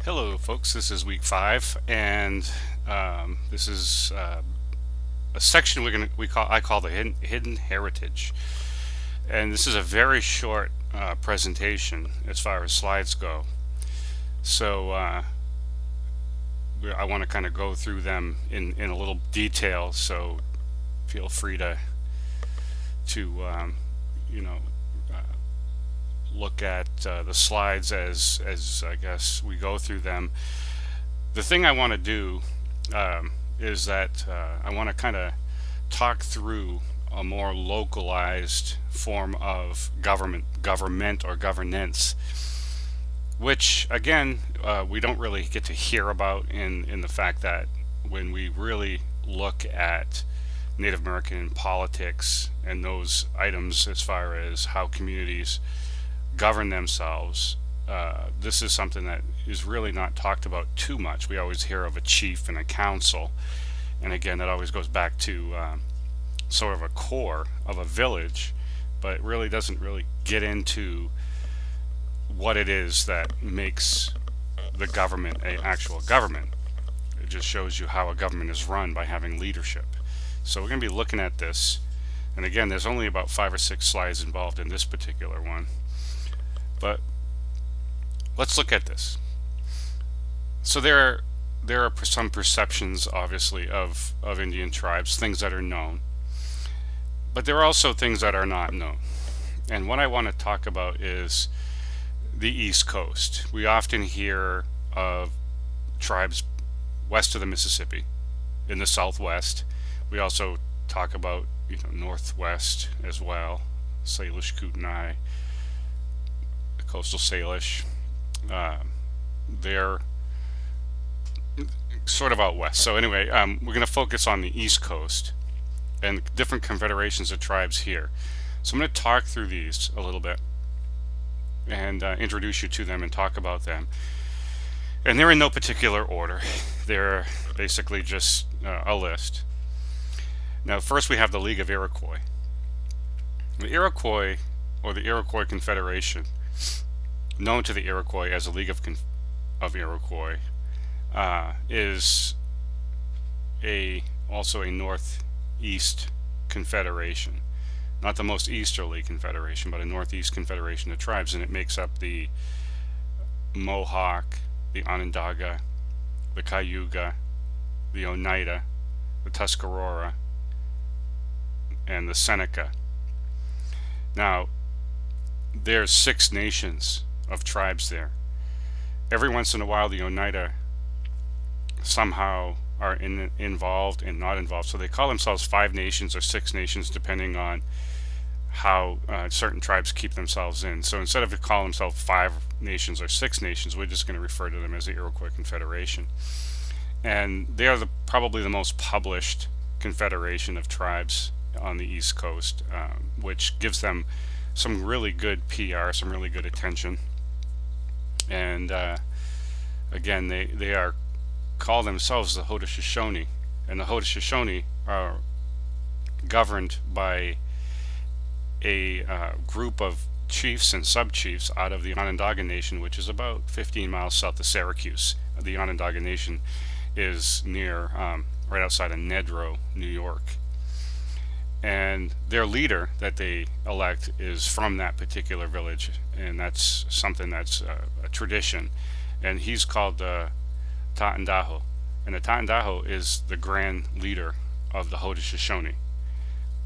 Hello, folks. This is week 5, and this is a section I call the hidden heritage, and this is a very short presentation as far as slides go. So I want to kind of go through them in a little detail. So feel free to you know look at the slides as I guess we go through them. The thing I want to do is that I want to kind of talk through a more localized form of government or governance, which again we don't really get to hear about in the fact that when we really look at Native American politics and those items as far as how communities govern themselves, this is something that is really not talked about too much. We always hear of a chief and a council, and again, that always goes back to sort of a core of a village, but it really doesn't really get into what it is that makes the government an actual government. It just shows you how a government is run by having leadership. So we're going to be looking at this, and again, there's only about 5 or 6 slides involved in this particular one, but let's look at this. So there are some perceptions, obviously, of Indian tribes, things that are known, but there are also things that are not known. And what I want to talk about is the East Coast. We often hear of tribes west of the Mississippi, in the Southwest. We also talk about Northwest as well, Salish Kootenai, the coastal Salish. They're sort of out west. So anyway, we're going to focus on the East Coast and different confederations of tribes here. So I'm going to talk through these a little bit and introduce you to them and talk about them. And they're in no particular order. They're basically just a list. Now, first we have the League of Iroquois. The Iroquois, or the Iroquois Confederation, known to the Iroquois as the League of Iroquois, is also a northeast confederation, not the most easterly confederation, but a northeast confederation of tribes, and it makes up the Mohawk, the Onondaga, the Cayuga, the Oneida, the Tuscarora, and the Seneca. Now, there's 6 nations of tribes there. Every once in a while, the Oneida somehow are involved and not involved. So they call themselves 5 nations or 6 nations, depending on how certain tribes keep themselves in. So instead of calling themselves 5 nations or 6 nations, we're just going to refer to them as the Iroquois Confederation. And they are probably the most published confederation of tribes on the East Coast, which gives them some really good PR, some really good attention. And again, they call themselves the Haudenosaunee, and the Haudenosaunee are governed by a group of chiefs and sub-chiefs out of the Onondaga Nation, which is about 15 miles south of Syracuse. The Onondaga Nation is near, right outside of Nedrow, New York. And their leader that they elect is from that particular village, and that's something that's a tradition. And he's called Tatandaho, and the Tatandaho is the grand leader of the Haudenosaunee,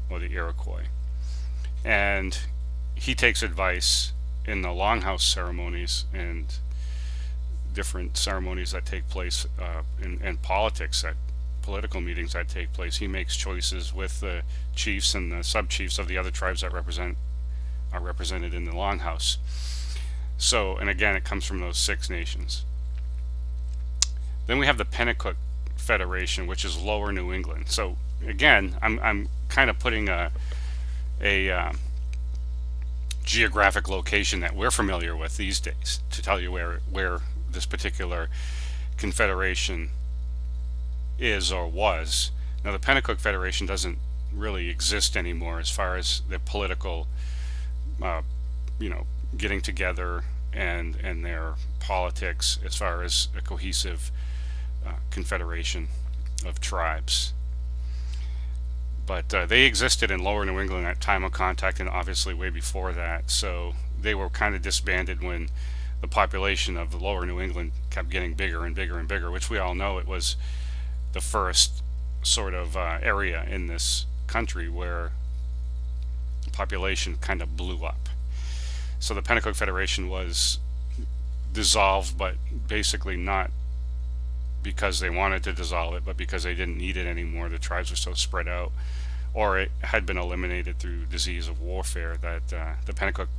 or the Iroquois. And he takes advice in the longhouse ceremonies and different ceremonies that take place in politics, at political meetings that take place. He makes choices with the chiefs and the sub-chiefs of the other tribes that are represented in the longhouse. So, and again, it comes from those 6 nations. Then we have the Pennacook Federation, which is Lower New England. So again, I'm kind of putting a geographic location that we're familiar with these days to tell you where this particular confederation is or was. Now, the Pennacook Federation doesn't really exist anymore as far as the political, getting together and their politics as far as a cohesive confederation of tribes. But they existed in lower New England at time of contact, and obviously way before that. So they were kind of disbanded when the population of the lower New England kept getting bigger and bigger and bigger, which we all know it was the first sort of area in this country where the population kind of blew up. So the Pennacook Federation was dissolved, but basically not because they wanted to dissolve it, but because they didn't need it anymore. The tribes were so spread out, or it had been eliminated through disease of warfare, that the Pennacook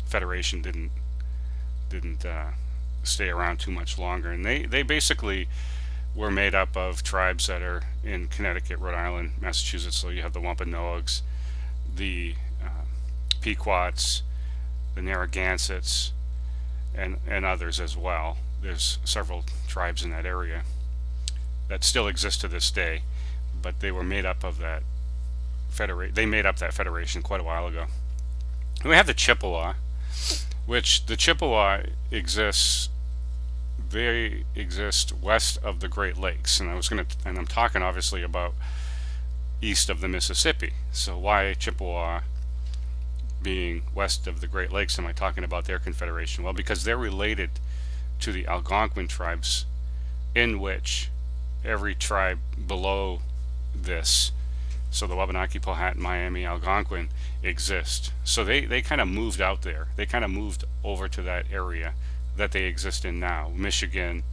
Federation didn't stay around too much longer. And they basically were made up of tribes that are in Connecticut, Rhode Island, Massachusetts. So you have the Wampanoags, the Pequots, the Narragansetts, and others as well. There's several tribes in that area that still exist to this day, but they were made up of that they made up that federation quite a while ago. And we have the Chippewa, which the Chippewa exists. They exist west of the Great Lakes, and I'm talking obviously about east of the Mississippi. So why Chippewa being west of the Great Lakes am I talking about their confederation? Well, because they're related to the Algonquin tribes, in which every tribe below this, so the Wabanaki, Powhatan, Miami, Algonquin, exist. So they kind of moved out there. They kind of moved over to that area that they exist in now, Michigan,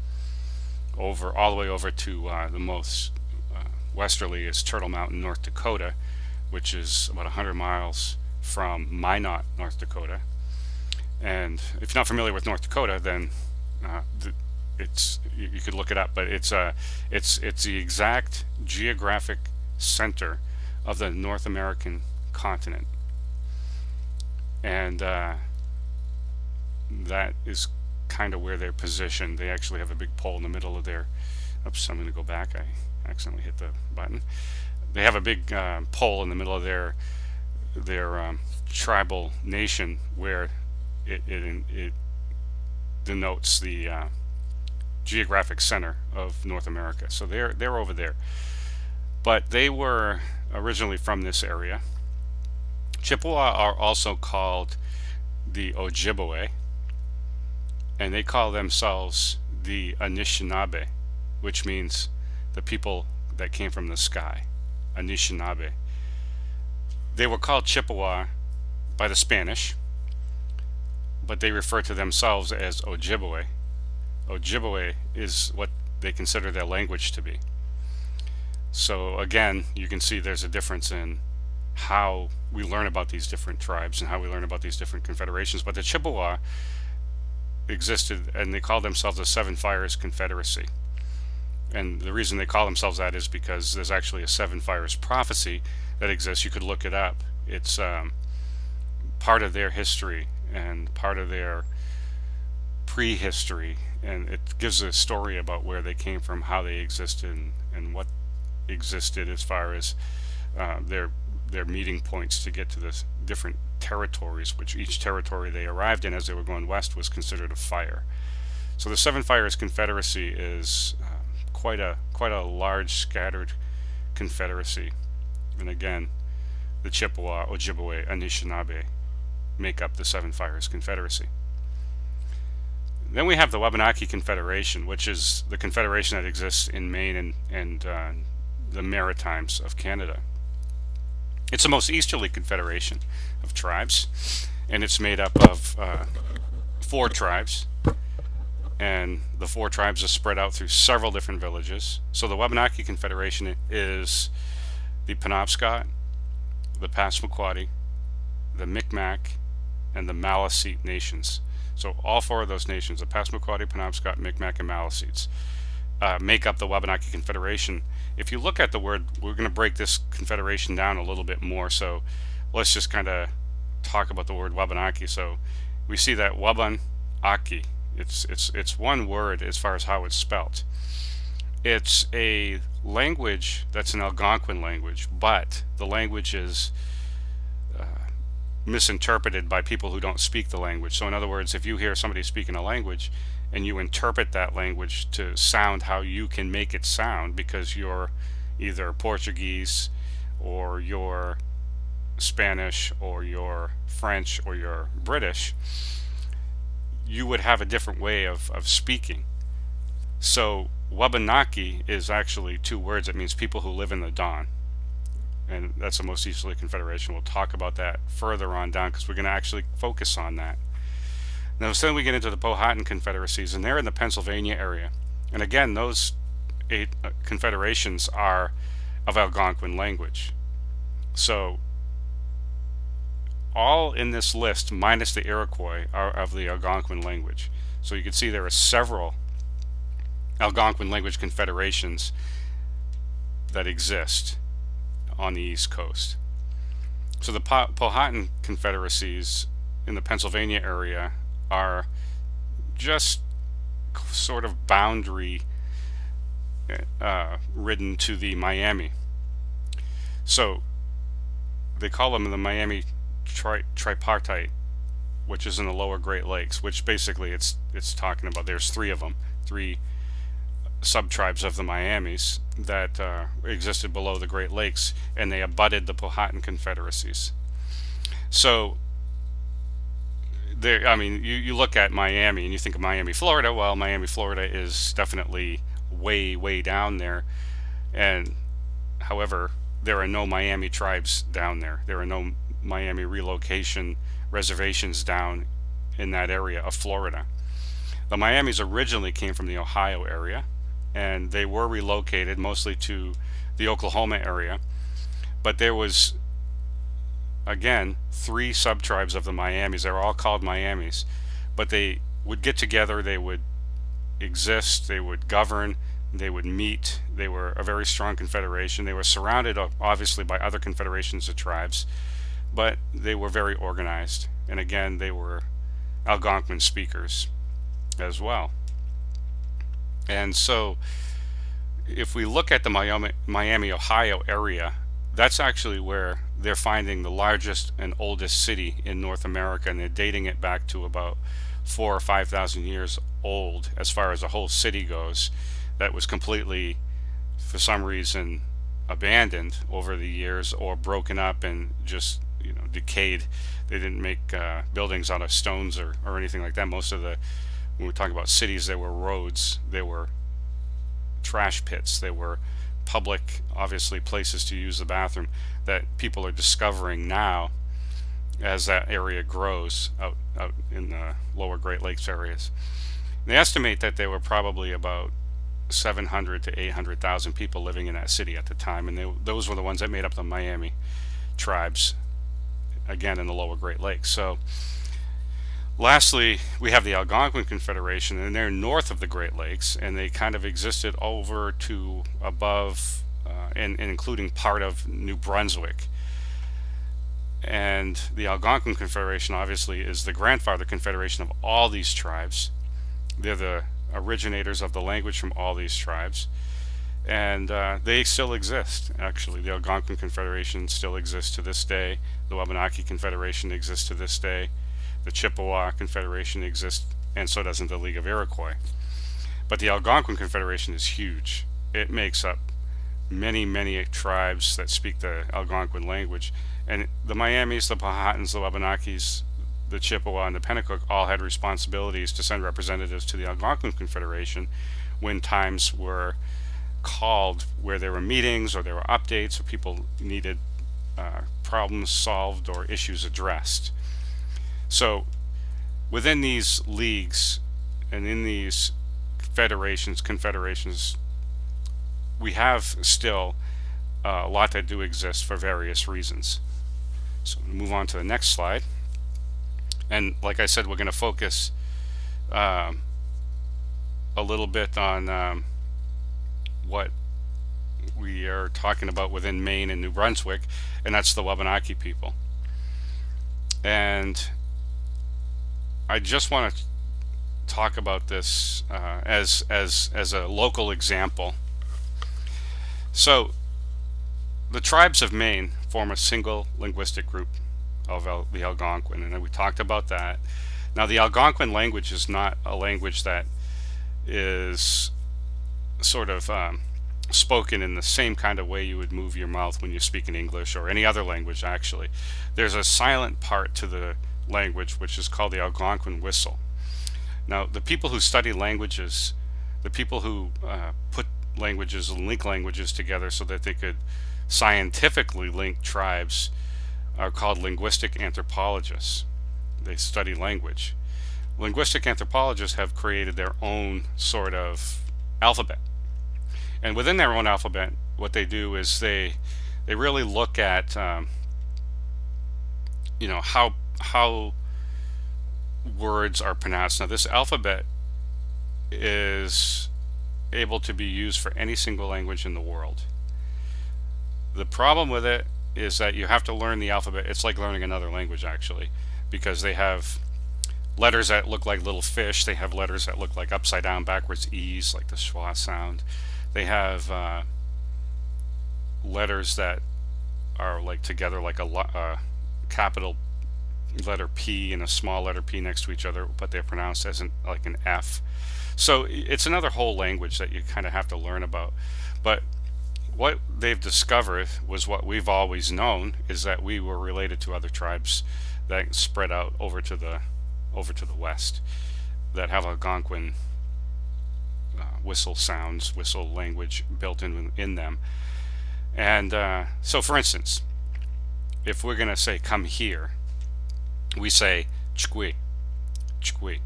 over all the way over to the most westerly is Turtle Mountain, North Dakota, which is about 100 miles from Minot, North Dakota. And if you're not familiar with North Dakota, then you could look it up, but it's the exact geographic center of the North American continent, and that is kind of where they're positioned. They actually have a big pole in the middle of their. Oops, I'm going to go back. I accidentally hit the button. They have a big pole in the middle of their tribal nation where it denotes the geographic center of North America. So they're over there, but they were originally from this area. Chippewa are also called the Ojibwe, and they call themselves the Anishinaabe, which means the people that came from the sky, Anishinaabe. They were called Chippewa by the Spanish, but they refer to themselves as Ojibwe. Ojibwe is what they consider their language to be. So again, you can see there's a difference in how we learn about these different tribes and how we learn about these different confederations. But the Chippewa existed, and they called themselves the Seven Fires Confederacy. And the reason they call themselves that is because there's actually a Seven Fires prophecy that exists. You could look it up. It's part of their history and part of their prehistory, and it gives a story about where they came from, how they existed, and what existed as far as their meeting points to get to the different territories, which each territory they arrived in as they were going west was considered a fire. So the Seven Fires Confederacy is quite a large scattered confederacy, and again, the Chippewa, Ojibwe, Anishinaabe make up the Seven Fires Confederacy. Then we have the Wabanaki Confederation, which is the confederation that exists in Maine and the Maritimes of Canada. It's the most easterly confederation of tribes, and it's made up of 4 tribes, and the 4 tribes are spread out through several different villages. So the Wabanaki Confederation is the Penobscot, the Passamaquoddy, the Micmac, and the Maliseet nations. So all 4 of those nations, the Passamaquoddy, Penobscot, Micmac, and Maliseets, make up the Wabanaki Confederation. If you look at the word, we're going to break this confederation down a little bit more, so let's just kind of talk about the word Wabanaki. So we see that Wabanaki, it's one word as far as how it's spelt. It's a language that's an Algonquin language, but the language is misinterpreted by people who don't speak the language. So in other words, if you hear somebody speaking a language and you interpret that language to sound how you can make it sound because you're either Portuguese or you're Spanish or you're French or you're British, you would have a different way of speaking. So Wabanaki is actually two words. It means people who live in the dawn. And that's the Most Easterly Confederation. We'll talk about that further on down because we're going to actually focus on that. Now, then we get into the Powhatan Confederacies, and they're in the Pennsylvania area. And again, those 8 confederations are of Algonquin language. So all in this list, minus the Iroquois, are of the Algonquin language. So you can see there are several Algonquin language confederations that exist on the East Coast. So the Powhatan confederacies in the Pennsylvania area are just sort of boundary ridden to the Miami. So they call them the Miami tripartite, which is in the lower Great Lakes, which basically it's talking about there's 3 of them, 3 subtribes of the Miamis that existed below the Great Lakes, and they abutted the Powhatan confederacies. So there, I mean, you look at Miami and you think of Miami, Florida. Well, Miami, Florida is definitely way down there, and however, there are no Miami tribes down there. There are no Miami relocation reservations down in that area of Florida. The Miamis originally came from the Ohio area, and they were relocated mostly to the Oklahoma area, but there was, again, 3 subtribes of the Miamis. They're all called Miamis, but they would get together, they would exist, they would govern, they would meet. They were a very strong confederation. They were surrounded obviously by other confederations of tribes, but they were very organized, and again, they were Algonquin speakers as well. And so if we look at the Miami, Ohio area, that's actually where they're finding the largest and oldest city in North America, and they're dating it back to about 4,000 or 5,000 years old as far as the whole city goes, that was completely, for some reason, abandoned over the years or broken up and just decayed. They didn't make buildings out of stones or anything like that. Most of the, when we're talking about cities, there were roads, there were trash pits, there were public, obviously, places to use the bathroom that people are discovering now as that area grows out in the lower Great Lakes areas. And they estimate that there were probably about 700 to 800,000 people living in that city at the time, and those were the ones that made up the Miami tribes, again in the lower Great Lakes. So lastly, we have the Algonquin Confederation, and they're north of the Great Lakes, and they kind of existed over to above and including part of New Brunswick. And the Algonquin Confederation obviously is the grandfather confederation of all these tribes. They're the originators of the language from all these tribes, and they still exist. Actually, the Algonquin Confederation still exists to this day. The Wabanaki Confederation exists to this day. The Chippewa Confederation exists, and so doesn't the League of Iroquois. But the Algonquin Confederation is huge. It makes up many tribes that speak the Algonquin language, and the Miamis, the Powhatans, the Wabanakis, the Chippewa, and the Pennacook all had responsibilities to send representatives to the Algonquin Confederation when times were called, where there were meetings or there were updates or people needed problems solved or issues addressed. So within these leagues and in these confederations, we have still a lot that do exist for various reasons. So we'll move on to the next slide. And like I said, we're going to focus a little bit on what we are talking about within Maine and New Brunswick, and that's the Wabanaki people. And I just want to talk about this as a local example. So the tribes of Maine form a single linguistic group of the Algonquin, and we talked about that. Now, the Algonquin language is not a language that is sort of spoken in the same kind of way you would move your mouth when you speak in English or any other language, actually. There's a silent part to the language which is called the Algonquin whistle. Now, the people who study languages, the people who put languages and link languages together so that they could scientifically link tribes, are called linguistic anthropologists. They study language. Linguistic anthropologists have created their own sort of alphabet. And within their own alphabet, what they do is they really look at how words are pronounced. Now, this alphabet is able to be used for any single language in the world. The problem with it is that you have to learn the alphabet. It's like learning another language, actually, because they have letters that look like little fish. They have letters that look like upside down backwards E's, like the schwa sound. They have letters that are like together like a capital letter P and a small letter P next to each other, but they're pronounced as like an F. So it's another whole language that you kind of have to learn about. But what they've discovered was what we've always known, is that we were related to other tribes that spread out over to the west that have Algonquin whistle sounds, whistle language built in them. And so, for instance, if we're going to say come here, we say chkwi, chkwi,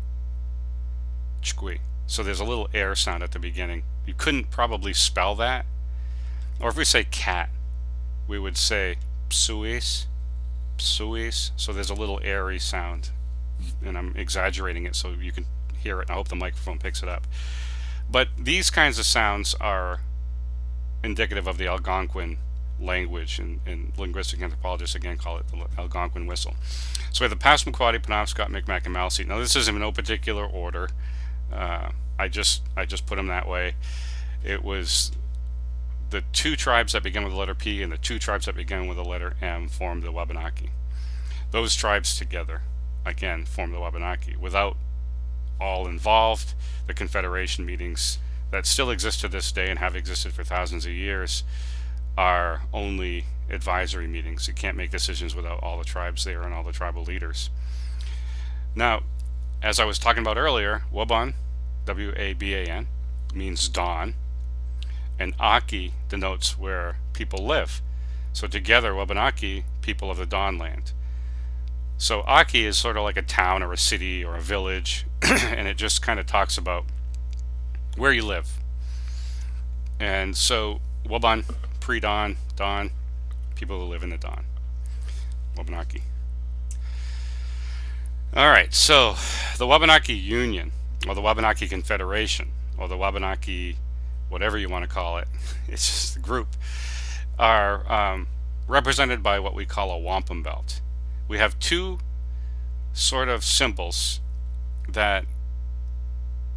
chkwi. So there's a little air sound at the beginning. You couldn't probably spell that. Or if we say cat, we would say psuis, psuis. So there's a little airy sound, and I'm exaggerating it so you can hear it, and I hope the microphone picks it up. But these kinds of sounds are indicative of the Algonquin language, and linguistic anthropologists again call it the Algonquin whistle. So we have the Passamaquoddy, Penobscot, Micmac, and Maliseet. Now this is in no particular order. I just put them that way. It was the two tribes that began with the letter P and the two tribes that began with the letter M formed the Wabanaki. Those tribes together, again, formed the Wabanaki. Without all involved, the Confederation meetings that still exist to this day and have existed for thousands of years are only advisory meetings. You can't make decisions without all the tribes there and all the tribal leaders. Now, as I was talking about earlier, Waban, W-A-B-A-N, means dawn, and Aki denotes where people live. So together, Wabanaki, people of the Dawnland. So Aki is sort of like a town or a city or a village, and it just kind of talks about where you live. And so Waban, pre-dawn, dawn, people who live in the dawn. Wabanaki. Alright, so the Wabanaki Union, or the Wabanaki Confederation, or the Wabanaki, whatever you want to call it, it's just a group, are represented by what we call a wampum belt. We have two sort of symbols that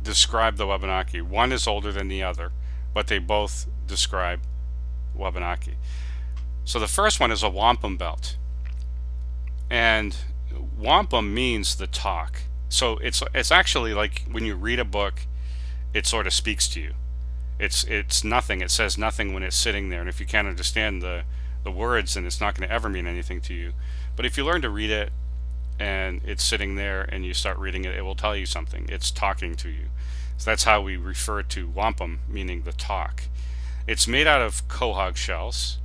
describe the Wabanaki. One is older than the other, but they both describe Wabanaki. So the first one is a wampum belt, and wampum means the talk. So it's actually like when you read a book, it sort of speaks to you. It's nothing. It says nothing when it's sitting there, and if you can't understand the words, then it's not going to ever mean anything to you. But if you learn to read it and it's sitting there and you start reading it, it will tell you something. It's talking to you. So that's how we refer to wampum, meaning the talk. It's made out of quahog shells.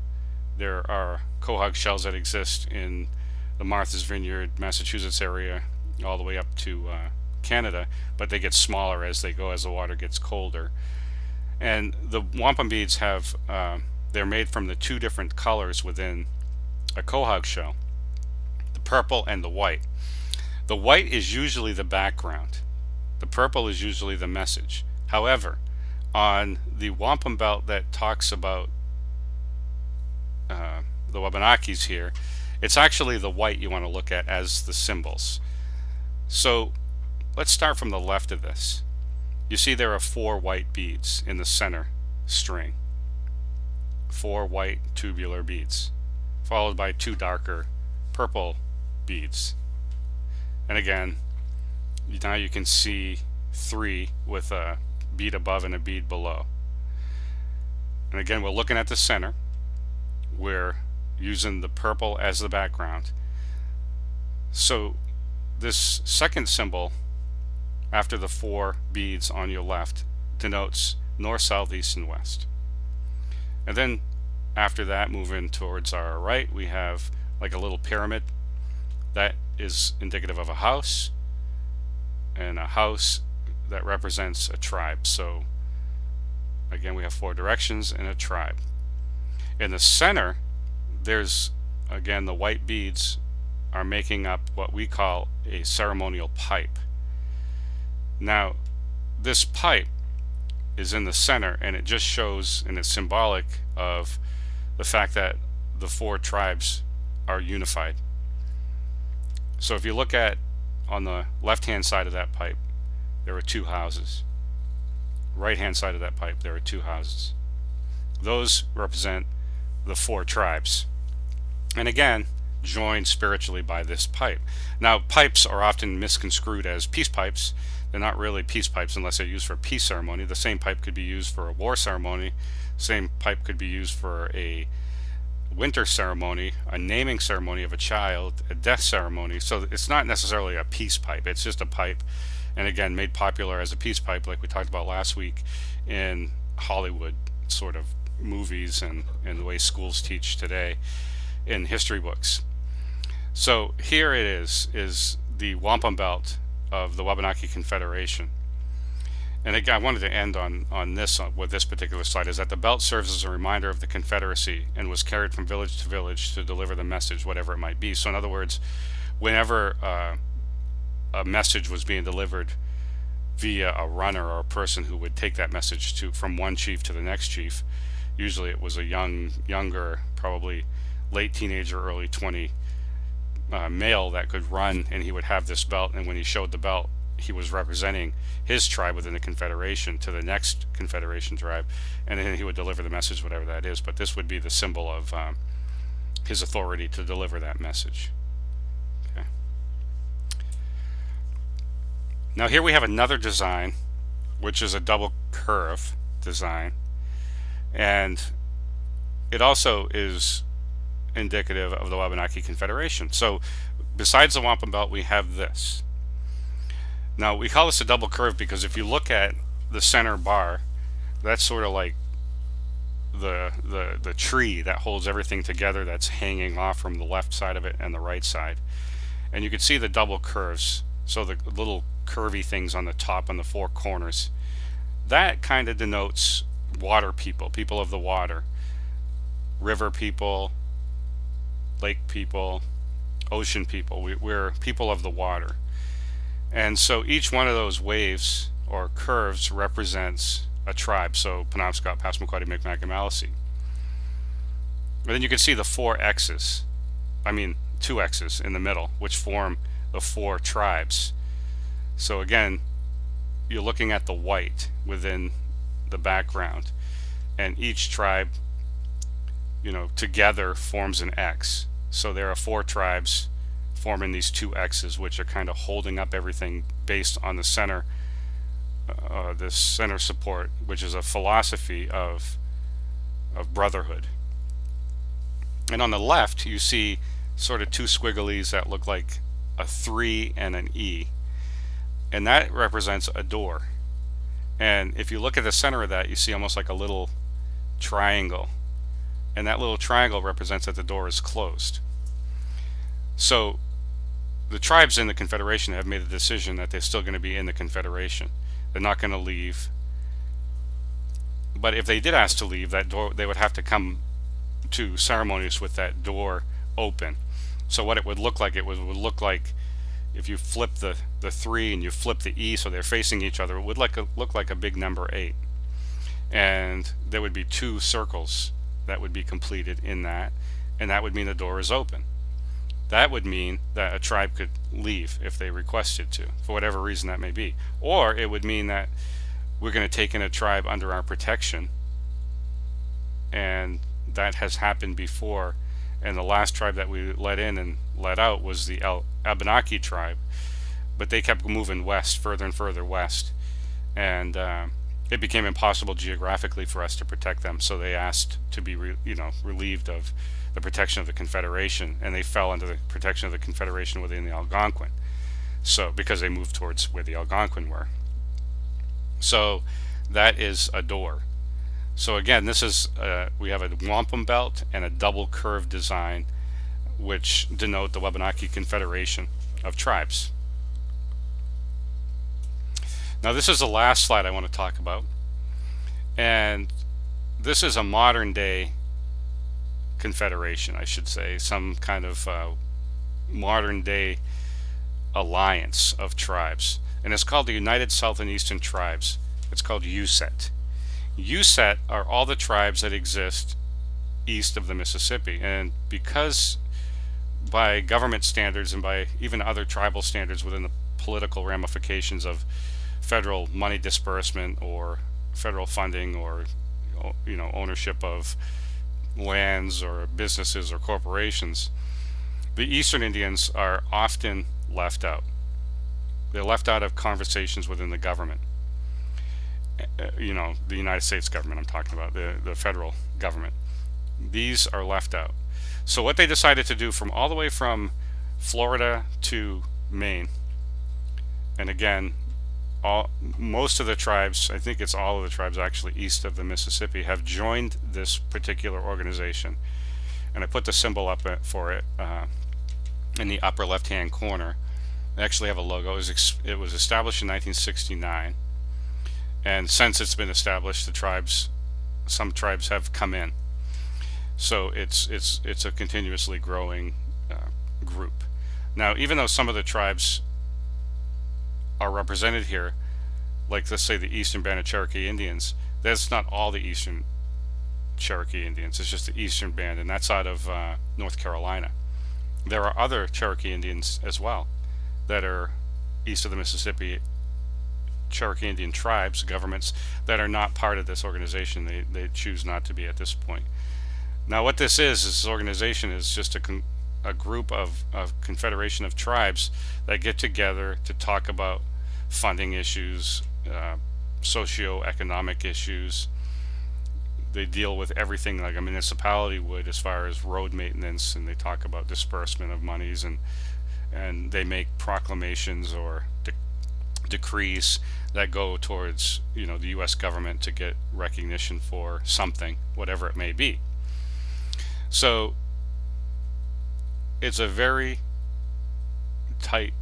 There are quahog shells that exist in the Martha's Vineyard, Massachusetts area, all the way up to Canada, but they get smaller as they go, as the water gets colder. And the wampum beads have, they're made from the two different colors within a quahog shell, the purple and the white. The white is usually the background. The purple is usually the message. However, on the wampum belt that talks about the Wabanakis here, it's actually the white you want to look at as the symbols. So let's start from the left of this. You see there are 4 white beads in the center string. 4 white tubular beads, followed by 2 darker purple beads. And again, now you can see 3 with a bead above and a bead below. And again, we're looking at the center. We're using the purple as the background. So this second symbol after the 4 beads on your left denotes north, south, east, and west. And then after that, moving towards our right, we have like a little pyramid. That is indicative of a house, and a house that represents a tribe. So again, we have 4 directions and a tribe. In the center, there's again the white beads are making up what we call a ceremonial pipe. Now this pipe is in the center, and it just shows, and it's symbolic of the fact that the 4 tribes are unified. So if you look at on the left hand side of that pipe, there are 2 houses. Right hand side of that pipe, there are 2 houses. Those represent the 4 tribes, and again joined spiritually by this pipe. Now pipes are often misconstrued as peace pipes. They're not really peace pipes unless they're used for a peace ceremony. The same pipe could be used for a war ceremony. Same pipe could be used for a winter ceremony, a naming ceremony of a child, a death ceremony. So it's not necessarily a peace pipe. It's just a pipe, and again made popular as a peace pipe, like we talked about last week, in Hollywood sort of movies and the way schools teach today in history books. So here it is the wampum belt of the Wabanaki Confederation. And again, I wanted to end on this with this particular slide, is that the belt serves as a reminder of the Confederacy and was carried from village to village to deliver the message, whatever it might be. So in other words, whenever a message was being delivered via a runner or a person who would take that message from one chief to the next chief, usually it was a younger, probably late teenager, early 20 male that could run, and he would have this belt, and when he showed the belt, he was representing his tribe within the Confederation to the next Confederation tribe, and then he would deliver the message, whatever that is. But this would be the symbol of his authority to deliver that message. Okay. Now here we have another design, which is a double curve design, and it also is indicative of the Wabanaki Confederation. So besides the wampum belt, we have this. Now we call this a double curve because if you look at the center bar, that's sort of like the tree that holds everything together, that's hanging off from the left side of it and the right side. And you can see the double curves, so the little curvy things on the top and the 4 corners. That kind of denotes water people, people of the water, river people, lake people, ocean people. We're people of the water. And so each one of those waves or curves represents a tribe. So Penobscot, Passamaquoddy, Micmac, and Maliseet. And then you can see the 4 X's, 2 X's in the middle, which form the 4 tribes. So again, you're looking at the white within the background, and each tribe, together forms an X. So there are 4 tribes forming these 2 X's, which are kind of holding up everything based on the center, this center support, which is a philosophy of brotherhood. And on the left, you see sort of 2 squigglies that look like a 3 and an E, and that represents a door. And if you look at the center of that, you see almost like a little triangle, and that little triangle represents that the door is closed. So the tribes in the Confederation have made the decision that they're still going to be in the Confederation. They're not going to leave. But if they did ask to leave, that door, they would have to come to ceremonies with that door open. So what it would look like, would look like if you flip the 3 and you flip the E so they're facing each other, it would look like a big number 8. And there would be 2 circles that would be completed in that, and that would mean the door is open. That would mean that a tribe could leave if they requested to, for whatever reason that may be. Or it would mean that we're going to take in a tribe under our protection, and that has happened before, And the last tribe that we let in and let out was the Abenaki tribe, but they kept moving west, further and further west, and it became impossible geographically for us to protect them. So they asked to be, relieved of the protection of the Confederation, and they fell under the protection of the Confederation within the Algonquin. So because they moved towards where the Algonquin were. So that is a door. So again, this is we have a wampum belt and a double curve design, which denote the Wabanaki Confederation of Tribes. Now this is the last slide I want to talk about, and this is a modern day confederation, I should say, some kind of modern day alliance of tribes, and it's called the United South and Eastern Tribes. It's called USET. USET are all the tribes that exist east of the Mississippi, and because by government standards and by even other tribal standards within the political ramifications of federal money disbursement or federal funding or ownership of lands or businesses or corporations, the Eastern Indians are often left out. They're left out of conversations within the government. The United States government I'm talking about, the federal government. These are left out. So what they decided to do from all the way from Florida to Maine, and again, most of the tribes, I think it's all of the tribes actually east of the Mississippi, have joined this particular organization. And I put the symbol up for it in the upper left hand corner. They actually have a logo. It was established in 1969, and since it's been established, some tribes have come in. So it's a continuously growing group. Now, even though some of the tribes are represented here, like let's say the Eastern Band of Cherokee Indians, that's not all the Eastern Cherokee Indians. It's just the Eastern Band, and that's out of North Carolina. There are other Cherokee Indians as well that are east of the Mississippi, Cherokee Indian tribes, governments that are not part of this organization. They choose not to be at this point. Now what this organization is just a group of confederation of tribes that get together to talk about funding issues, socio-economic issues. They deal with everything like a municipality would as far as road maintenance, and they talk about disbursement of monies, and they make proclamations or decrees that go towards the U.S. government to get recognition for something, whatever it may be. So it's a very tight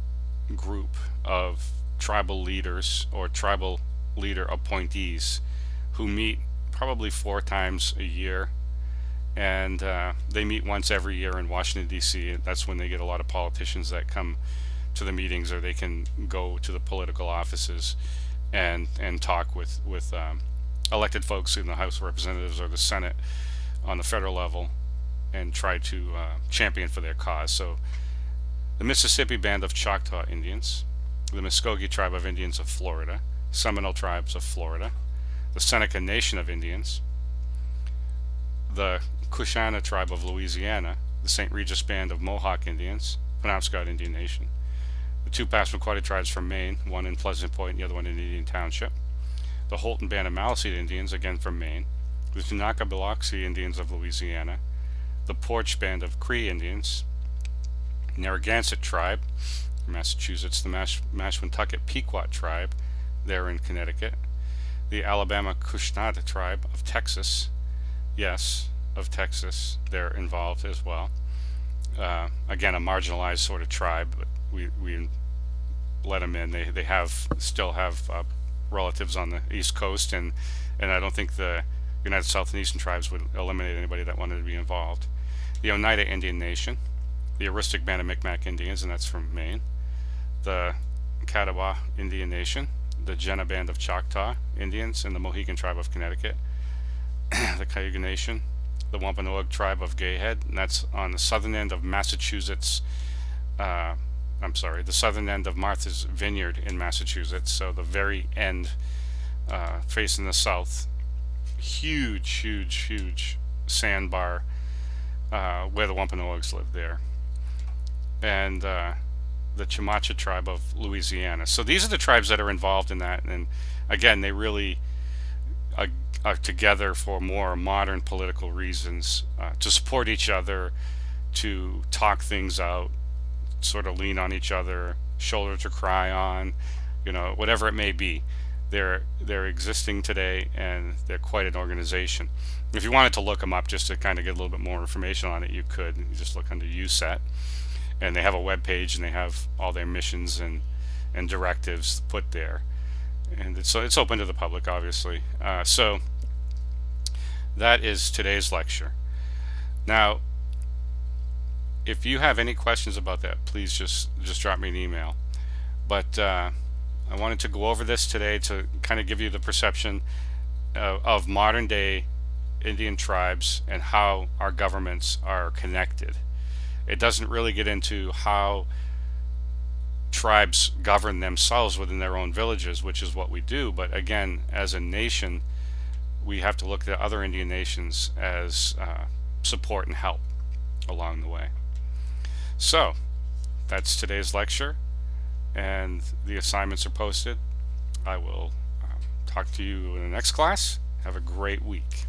group of tribal leaders or tribal leader appointees who meet probably 4 times a year, and they meet once every year in Washington, D.C. That's when they get a lot of politicians that come to the meetings, or they can go to the political offices and talk with elected folks in the House of Representatives or the Senate on the federal level and try to champion for their cause. So the Mississippi Band of Choctaw Indians, the Muskogee Tribe of Indians of Florida, Seminole Tribes of Florida, the Seneca Nation of Indians, the Coushatta Tribe of Louisiana, the St. Regis Band of Mohawk Indians, Penobscot Indian Nation, the 2 Passamaquoddy tribes from Maine, one in Pleasant Point and the other one in Indian Township, the Holton Band of Maliseet Indians, again from Maine, the Tunaka Biloxi Indians of Louisiana, the Porch Band of Cree Indians, Narragansett Tribe from Massachusetts, the Mashwintucket Pequot Tribe, there in Connecticut, the Alabama Kushnada Tribe of Texas, yes, of Texas, they're involved as well. Again, a marginalized sort of tribe, but we let them in. They still have relatives on the East Coast, and I don't think the United South and Eastern Tribes would eliminate anybody that wanted to be involved. The Oneida Indian Nation, the Aroostook Band of Micmac Indians, and that's from Maine, the Catawba Indian Nation, the Jenna Band of Choctaw Indians, and the Mohegan Tribe of Connecticut, the Cayuga Nation, the Wampanoag Tribe of Gayhead, and that's on the southern end of Massachusetts, the southern end of Martha's Vineyard in Massachusetts, so the very end facing the south. Huge sandbar where the Wampanoags lived there, and the Chamacha tribe of Louisiana. So these are the tribes that are involved in that, and again, they really are together for more modern political reasons, to support each other, to talk things out, sort of lean on each other, shoulder to cry on, whatever it may be. They're existing today, and they're quite an organization. If you wanted to look them up just to kind of get a little bit more information on it, you could. You just look under USET, and they have a web page, and they have all their missions and directives put there, and it's open to the public, obviously. So that is today's lecture. Now, if you have any questions about that, please just drop me an email. But I wanted to go over this today to kind of give you the perception of modern day Indian tribes and how our governments are connected. It doesn't really get into how tribes govern themselves within their own villages, which is what we do. But again, as a nation, we have to look at other Indian nations as support and help along the way. So that's today's lecture, and the assignments are posted. I will talk to you in the next class. Have a great week.